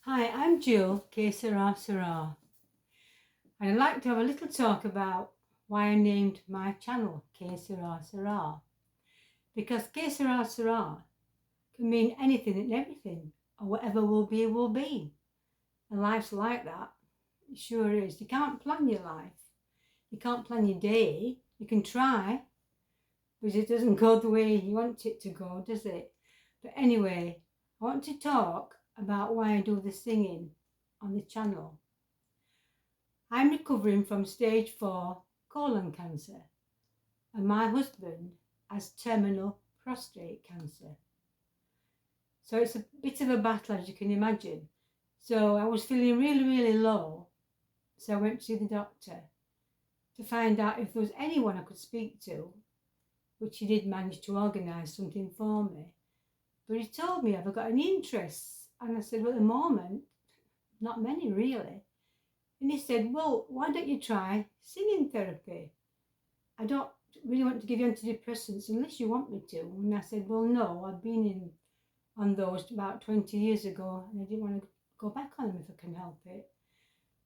Hi, I'm Jill, que sera, sera. And I'd like to have a little talk about why I named my channel que sera, sera. Because que sera, sera can mean anything and everything, or whatever will be, will be. And life's like that. It sure is. You can't plan your life. You can't plan your day. You can try, but it doesn't go the way you want it to go, does it? But anyway, I want to talk about why I do the singing on the channel. I'm recovering from stage 4 colon cancer, and my husband has terminal prostate cancer. So it's a bit of a battle, as you can imagine. So I was feeling really low. So I went to see the doctor to find out if there was anyone I could speak to, which he did manage to organise something for me. But he told me, have I got any interests? And I said, well, at the moment, not many really. And he said, well, why don't you try singing therapy? I don't really want to give you antidepressants unless you want me to. And I said, well, no, I've been on those about 20 years ago and I didn't want to go back on them if I can help it.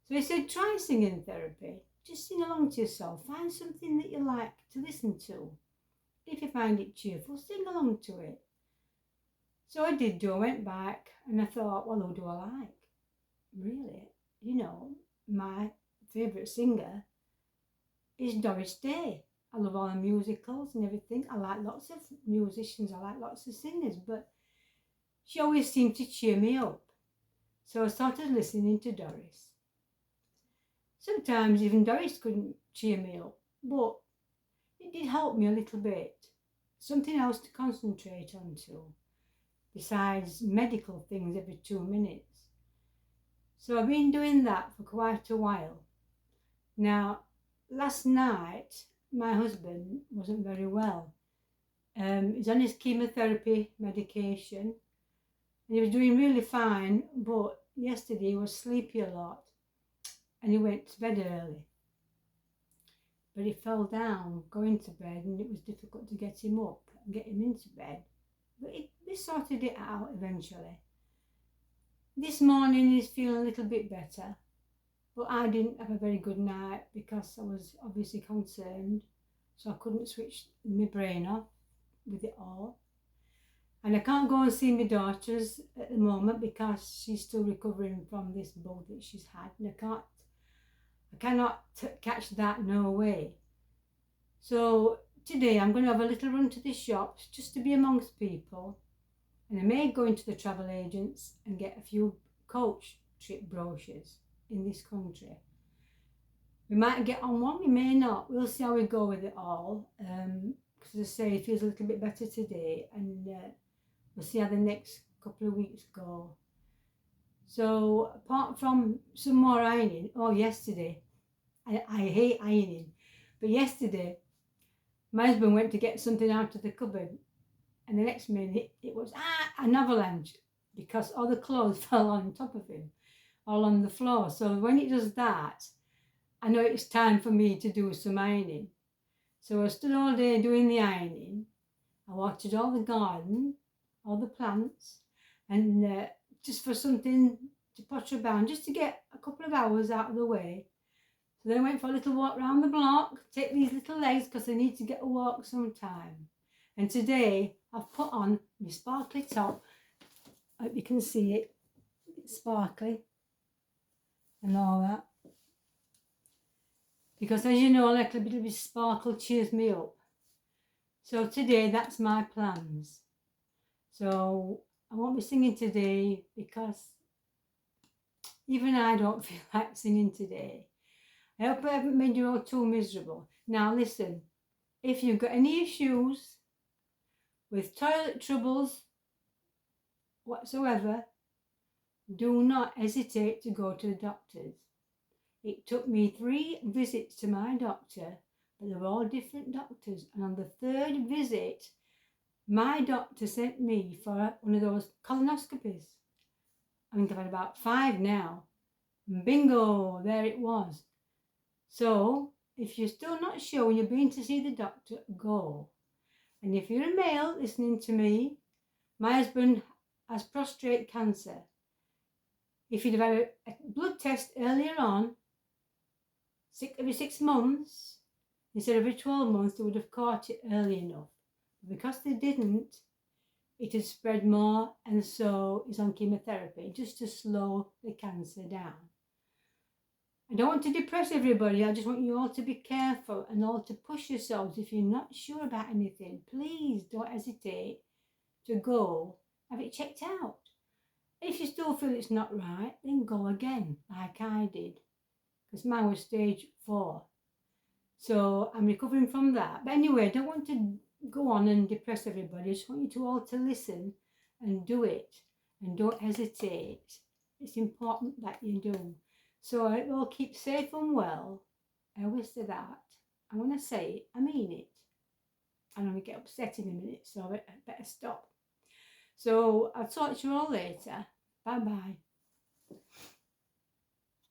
So he said, try singing therapy. Just sing along to yourself. Find something that you like to listen to. If you find it cheerful, sing along to it. So I did do. I went back and I thought, well, who do I like? Really? My favourite singer is Doris Day. I love all the musicals and everything. I like lots of musicians, I like lots of singers, but she always seemed to cheer me up. So I started listening to Doris. Sometimes even Doris couldn't cheer me up, but it did help me a little bit. Something else to concentrate on too, besides medical things every 2 minutes. So I've been doing that for quite a while. Now, last night, my husband wasn't very well. He's on his chemotherapy medication and he was doing really fine, but yesterday he was sleepy a lot and he went to bed early. But he fell down going to bed and it was difficult to get him up and get him into bed. But we sorted it out eventually. This morning he's feeling a little bit better, but I didn't have a very good night because I was obviously concerned, so I couldn't switch my brain off with it all. And I can't go and see my daughters at the moment because she's still recovering from this bug that she's had, and I cannot catch that no way. So today I'm going to have a little run to the shops just to be amongst people, and I may go into the travel agents and get a few coach trip brochures in this country. We might get on one, we may not. We'll see how we go with it all. Because as I say, it feels a little bit better today, and we'll see how the next couple of weeks go. So apart from some more ironing, yesterday, I hate ironing, but yesterday my husband went to get something out of the cupboard, and the next minute it was an avalanche because all the clothes fell on top of him, all on the floor. So when it does that, I know it's time for me to do some ironing. So I stood all day doing the ironing. I watered all the garden, all the plants, and just for something to potter about, just to get a couple of hours out of the way. So then I went for a little walk around the block, take these little legs because I need to get a walk sometime. And today I've put on my sparkly top. I hope you can see it. It's sparkly and all that. Because as you know, a little bit of sparkle cheers me up. So today that's my plans. So I won't be singing today because even I don't feel like singing today. I hope I haven't made you all too miserable. Now listen, if you've got any issues with toilet troubles whatsoever, do not hesitate to go to the doctors. It took me 3 visits to my doctor, but they were all different doctors. And on the 3rd visit, my doctor sent me for one of those colonoscopies. I think I've had about 5 now. And bingo, there it was. So if you're still not sure when you're being to see the doctor, go. And if you're a male listening to me, my husband has prostate cancer. If you'd have had a blood test earlier on, every 6 months, instead of every 12 months, they would have caught it early enough. But because they didn't, it has spread more, and so is on chemotherapy, just to slow the cancer down. I don't want to depress everybody. I just want you all to be careful and all to push yourselves. If you're not sure about anything, please don't hesitate to go have it checked out. If you still feel it's not right, then go again, like I did, because mine was stage 4. So I'm recovering from that. But anyway, I don't want to go on and depress everybody. I just want you to all to listen and do it, and don't hesitate. It's important that you do. So I will keep safe and well. I always say that. And when I say it, I mean it. I'm going to get upset in a minute, so I better stop. So I'll talk to you all later. Bye-bye.